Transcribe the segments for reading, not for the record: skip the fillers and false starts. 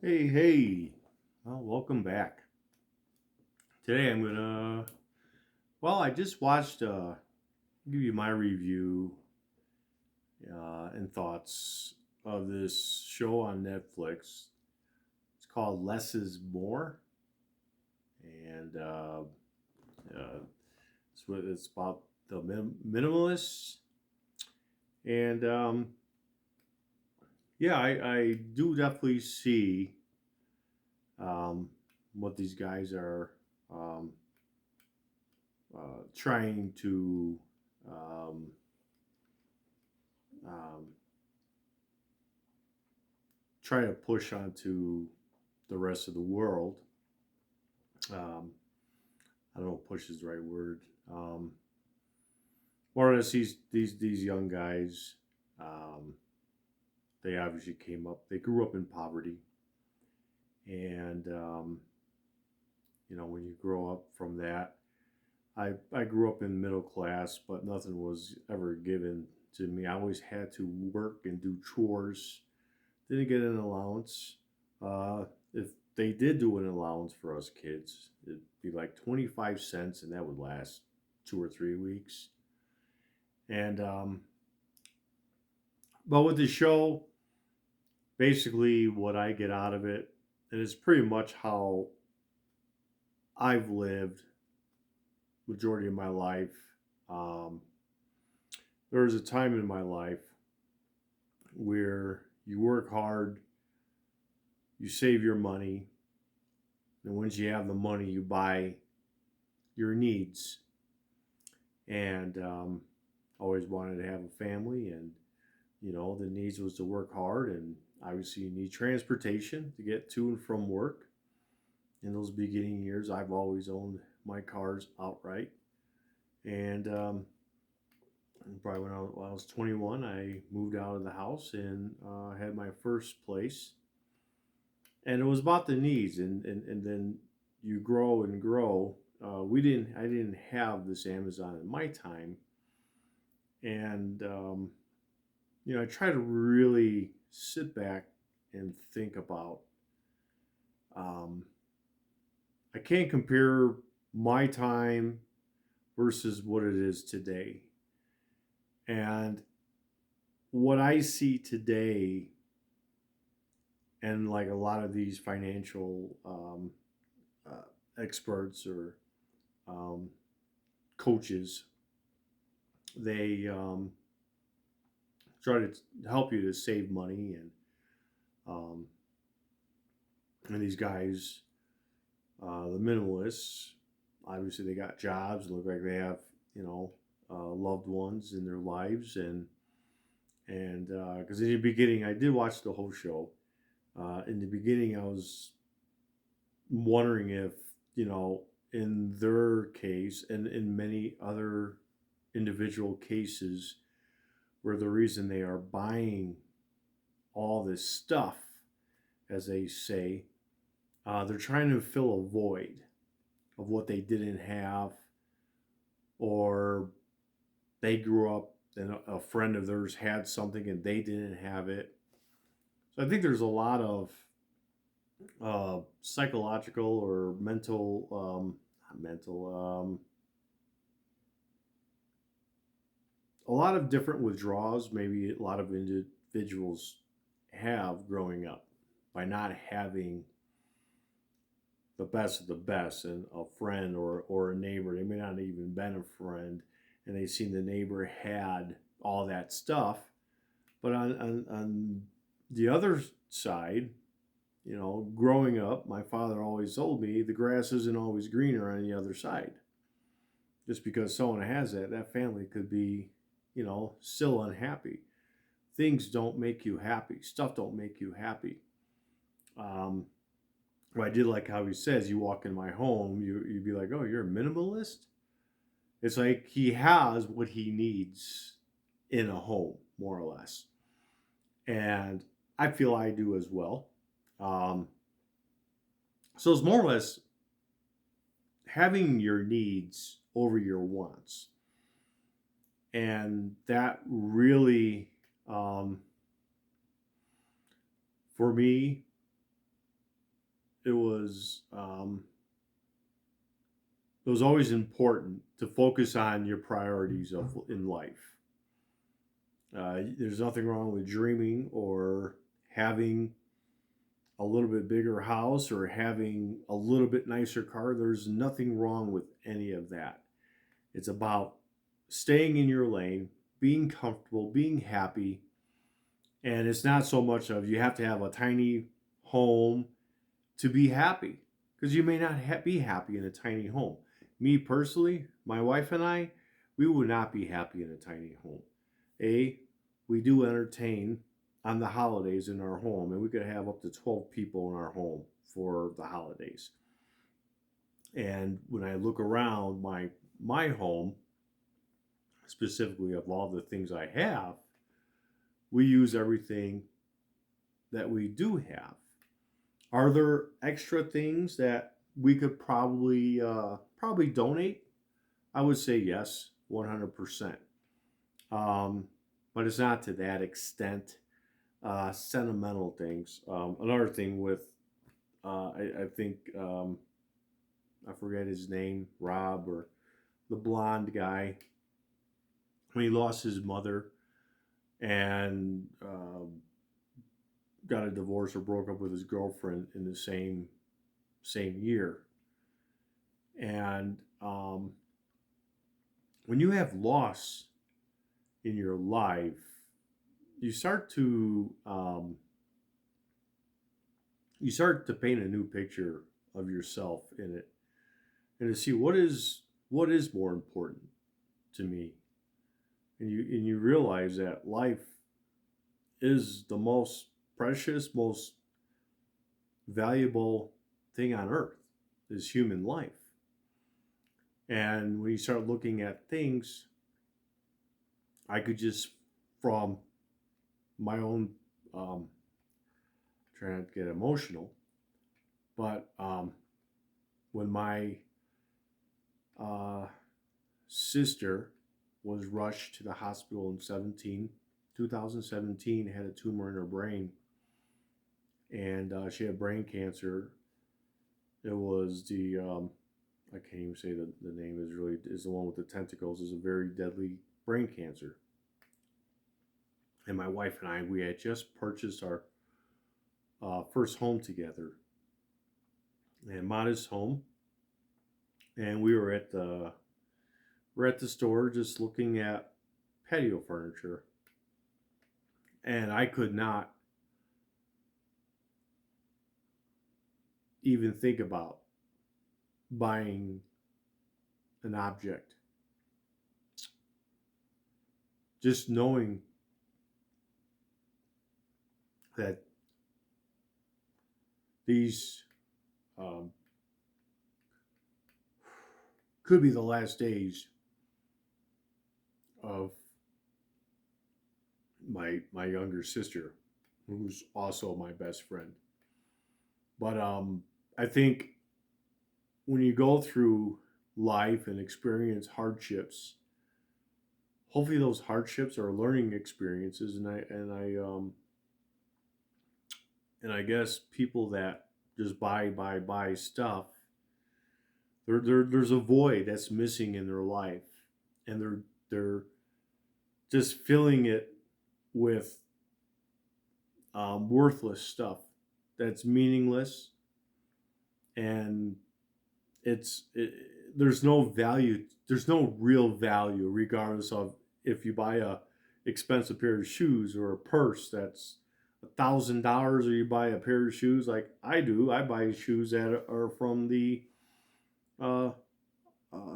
Hey, well, welcome back. Today I'm gonna, I just watched, give you my review and thoughts of this show on Netflix. It's called Less is More, and it's about the minimalists. And yeah, I do definitely see um, what these guys are um, trying to um, um, try to push onto the rest of the world. Um, I don't know if push is the right word. More or less, these young guys, um, they obviously came up. They grew up in poverty, and when you grow up from that, I grew up in middle class, but nothing was ever given to me. I always had to work and do chores. Didn't get an allowance. If they did do an allowance for us kids, it'd be like 25 cents, and that would last 2 or 3 weeks. And but with the show, basically what I get out of it, and it's pretty much how I've lived majority of my life. Um, there was a time in my life where you work hard, you save your money, and once you have the money, you buy your needs. And always wanted to have a family, and the needs was to work hard, and obviously you need transportation to get to and from work. In those beginning years, I've always owned my cars outright, and probably when I was 21, I moved out of the house and had my first place, and it was about the needs, and then you grow and grow. I didn't have this Amazon in my time, and I try to really sit back and think about. Um, I can't compare my time versus what it is today, and what I see today, and like a lot of these financial experts or um, coaches, they try to help you to save money, um, and these guys, the minimalists, obviously they got jobs and look like they have loved ones in their lives, and because in the beginning I did watch the whole show. In the beginning, I was wondering if in their case and in many other individual cases, where the reason they are buying all this stuff, as they say, they're trying to fill a void of what they didn't have, or they grew up and a friend of theirs had something and they didn't have it. So I think there's a lot of psychological or a lot of different withdrawals. Maybe a lot of individuals have growing up by not having the best of the best, and a friend or a neighbor. They may not have even been a friend, and they seen the neighbor had all that stuff. But on the other side, growing up, my father always told me the grass isn't always greener on the other side. Just because someone has that, that family could be, still unhappy. Things don't make you happy. Stuff don't make you happy. Um, I did like how he says, you walk in my home, you'd be like, oh, you're a minimalist? It's like he has what he needs in a home, more or less. And I feel I do as well. Um, so it's more or less having your needs over your wants. And that really, um, for me, it was it was always important to focus on your priorities of in life. There's nothing wrong with dreaming or having a little bit bigger house or having a little bit nicer car. There's nothing wrong with any of that. It's about staying in your lane, being comfortable, being happy. And it's not so much of you have to have a tiny home to be happy because you may not be happy in a tiny home. Me personally, my wife and I, we would not be happy in a tiny home. We do entertain on the holidays in our home, and we could have up to 12 people in our home for the holidays. And when I look around my home, specifically of all the things I have, we use everything that we do have. Are there extra things that we could probably donate? I would say yes, 100%. But it's not to that extent. Sentimental things. Another thing with, I think, I forget his name, Rob or the blonde guy, when he lost his mother and got a divorce or broke up with his girlfriend in the same year. And when you have loss in your life, you start to paint a new picture of yourself in it, and to see what is more important to me, and you realize that life is the most precious, most valuable thing on earth is human life. And when you start looking at things, I could just, from my own, try not to get emotional, but when my sister was rushed to the hospital in 2017, had a tumor in her brain, and she had brain cancer. It was I can't even say the name is the one with the tentacles. Is a very deadly brain cancer. And my wife and I, we had just purchased our first home together, a modest home, and we were at the store just looking at patio furniture, and I could not even think about buying an object. Just knowing that these could be the last days of my younger sister, who's also my best friend. But I think when you go through life and experience hardships, hopefully those hardships are learning experiences, and I guess people that just buy stuff, there's a void that's missing in their life, and they're just filling it with worthless stuff that's meaningless, and there's no value, there's no real value, regardless of if you buy a expensive pair of shoes or a purse that's $1,000, or you buy a pair of shoes like I do. I buy shoes that are from the uh,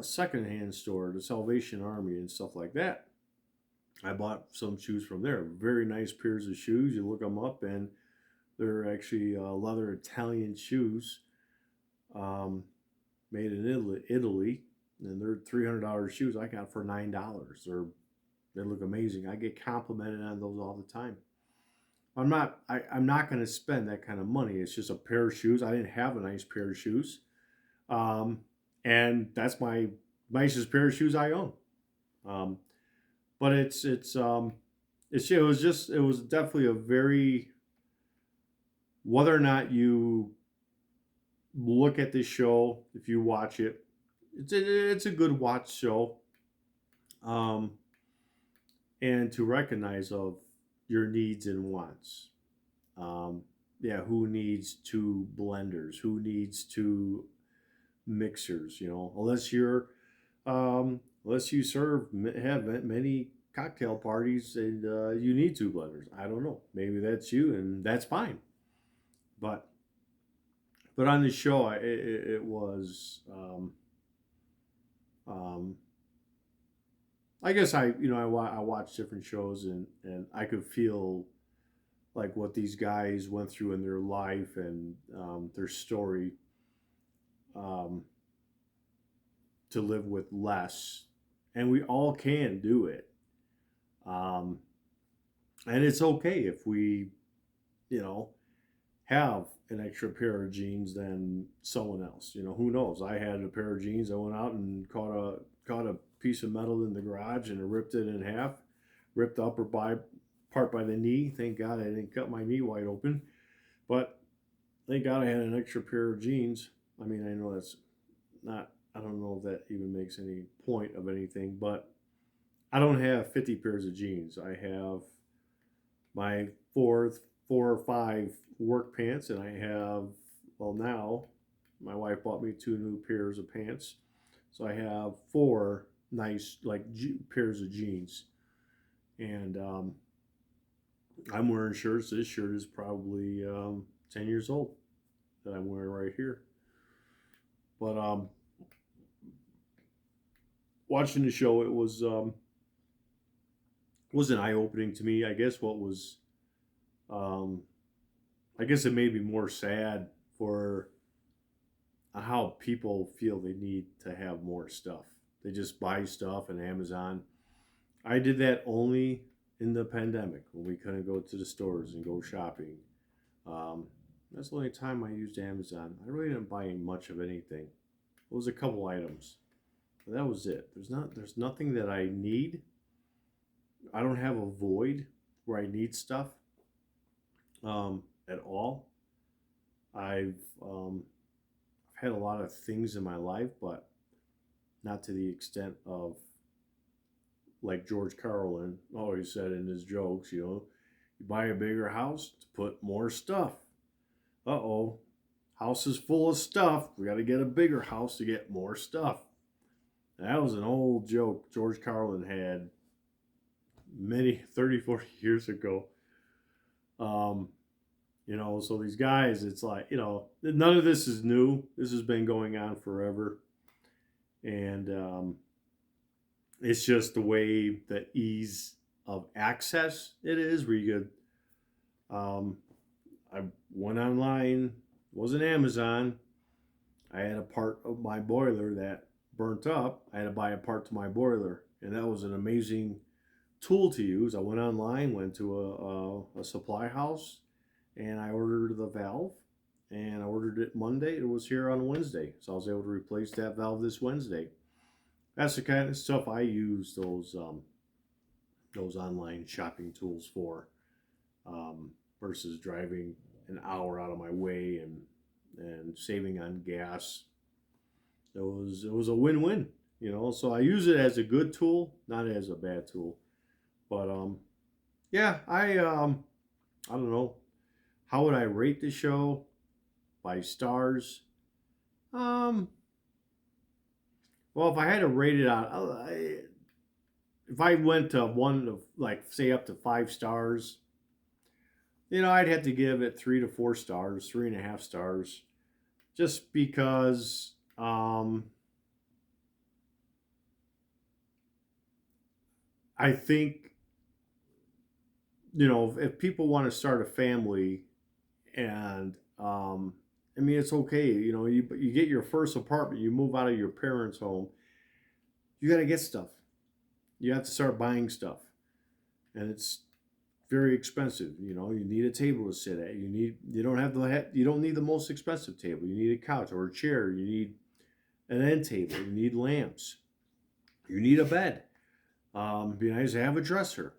secondhand store, the Salvation Army, and stuff like that. I bought some shoes from there. Very nice pairs of shoes. You look them up, and they're actually leather Italian shoes, um, made in Italy, and they're $300 shoes I got for $9. They look amazing. I get complimented on those all the time. I'm not going to spend that kind of money. It's just a pair of shoes. I didn't have a nice pair of shoes, um, and that's my nicest pair of shoes I own. Um, but it was definitely a very, whether or not you look at this show if you watch it. It's a good watch show. Um, and to recognize of your needs and wants. Um, yeah, who needs two blenders? Who needs two mixers? You know, unless you have many cocktail parties and you need two blenders. I don't know. Maybe that's you, and that's fine. But on the show, it was. Um, I guess I watch different shows and I could feel like what these guys went through in their life and their story um, to live with less, and we all can do it. Um, and it's okay if we, you know, have an extra pair of jeans than someone else. You know, who knows? I had a pair of jeans. I went out and caught a piece of metal in the garage and ripped it in half, ripped the part by the knee. Thank God I didn't cut my knee wide open. But thank God I had an extra pair of jeans. I mean, I know that's not. I don't know if that even makes any point of anything, but I don't have 50 pairs of jeans. I have my four or five work pants, and I have, well, now my wife bought me two new pairs of pants, so I have four nice pairs of jeans, and I'm wearing shirts. This shirt is probably 10 years old that I'm wearing right here. But watching the show, it was an eye opening to me. I guess what was um, I guess it made me more sad for how people feel they need to have more stuff. They just buy stuff on Amazon. I did that only in the pandemic when we couldn't go to the stores and go shopping. Um, that's the only time I used Amazon. I really didn't buy much of anything. It was a couple items, but that was it. There's nothing that I need. I don't have a void where I need stuff at all. I've had a lot of things in my life, but not to the extent of like George Carlin always said in his jokes, you buy a bigger house to put more stuff. Uh-oh, house is full of stuff. We got to get a bigger house to get more stuff. That was an old joke George Carlin had many 30, 40 years ago. Um, so these guys, it's like, none of this is new. This has been going on forever. And it's just the way the ease of access it is, where you could, I went online, wasn't Amazon. I had a part of my boiler that burnt up. I had to buy a part to my boiler. And that was an amazing tool to use. I went online, went to a supply house, and I ordered the valve. And I ordered it Monday. It was here on Wednesday, so I was able to replace that valve this Wednesday. That's the kind of stuff I use those online shopping tools for, versus driving an hour out of my way and saving on gas. It was a win-win, So I use it as a good tool, not as a bad tool. But yeah, I don't know. How would I rate the show? By stars? Um, well, if I had to rate it out, if I went to one of, like, say, up to 5 stars, I'd have to give it 3 to 4 stars, 3.5 stars, just because I think, if people want to start a family and I mean, it's okay. You get your first apartment, you move out of your parents' home, you got to get stuff. You have to start buying stuff, and it's very expensive. You need a table to sit at. You don't need the most expensive table. You need a couch or a chair. You need an end table. You need lamps. You need a bed. It'd be nice to have a dresser.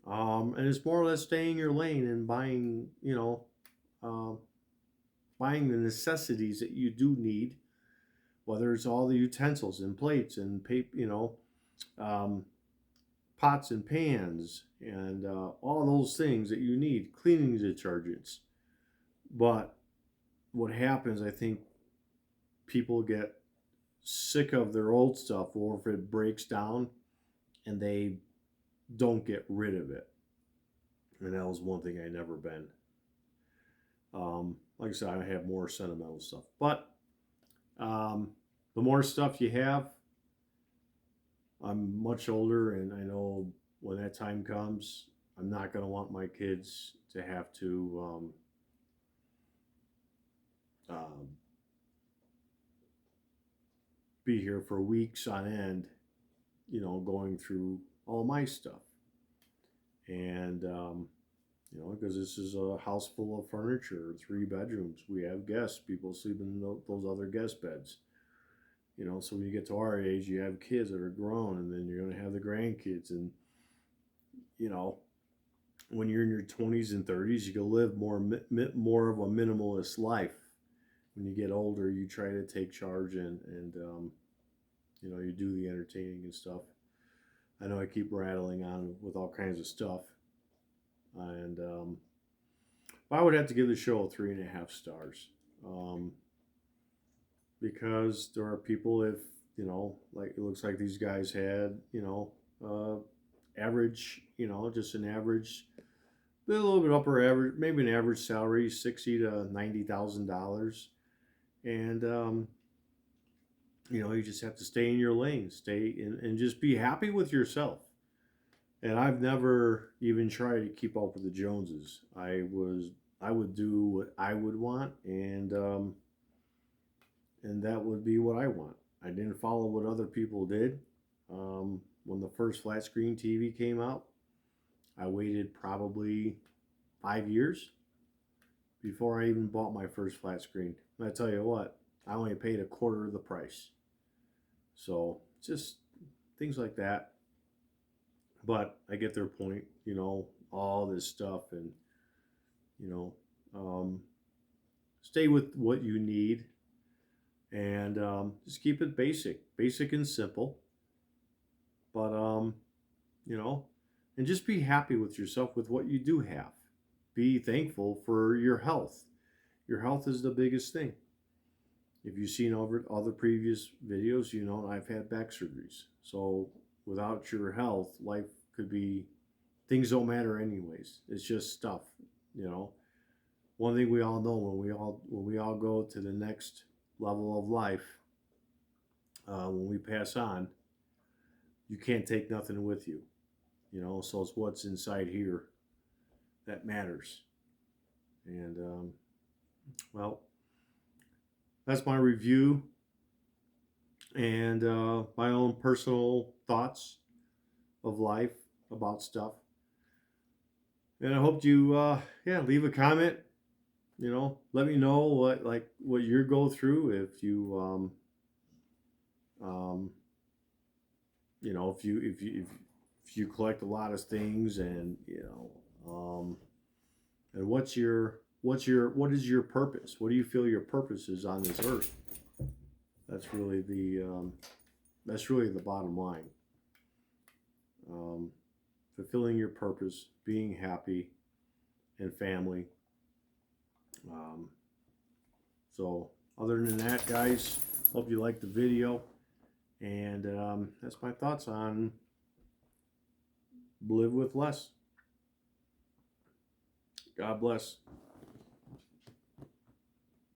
And it's more or less staying in your lane and buying, um, buying the necessities that you do need, whether it's all the utensils and plates and paper, um, pots and pans and all those things that you need, cleaning detergents. But what happens, I think people get sick of their old stuff, or if it breaks down and they don't get rid of it. And that was one thing I never been. Like I said, I have more sentimental stuff. But um, the more stuff you have, I'm much older, and I know when that time comes, I'm not going to want my kids to have to um, be here for weeks on end, going through all my stuff. And, because this is a house full of furniture, 3 bedrooms. We have guests, people sleep in those other guest beds. So when you get to our age, you have kids that are grown, and then you're going to have the grandkids. And, you know, when you're in your 20s and 30s, you can live more of a minimalist life. When you get older, you try to take charge and you do the entertaining and stuff. I know I keep rattling on with all kinds of stuff, and I would have to give the show 3.5 stars, because there are people, if like it looks like these guys had, average, just an average, a little bit upper average, maybe an average salary, $60,000 to $90,000, and you just have to stay in your lane, stay in, and just be happy with yourself. And I've never even tried to keep up with the Joneses. I would do what I would want, and that would be what I want. I didn't follow what other people did. When the first flat screen TV came out, I waited probably 5 years before I even bought my first flat screen. And I tell you what, I only paid a quarter of the price. So just things like that. But I get their point, all this stuff, and you know, um, stay with what you need, and just keep it basic and simple. But you know, and just be happy with yourself with what you do have. Be thankful for your health. Your health is the biggest thing. If you've seen over other previous videos, I've had back surgeries. So without your health, life could be, things don't matter anyways. It's just stuff, you know. One thing we all know, when we all go to the next level of life, when we pass on, you can't take nothing with you, So it's what's inside here that matters. And well, that's my review and my own personal thoughts of life about stuff. And I hope you, leave a comment. Let me know what you go through. If you, if you collect a lot of things, and and what is your purpose? What do you feel your purpose is on this earth? That's really the bottom line. Fulfilling your purpose, being happy, and family. Um, so other than that, guys, hope you liked the video, and that's my thoughts on live with less. God bless.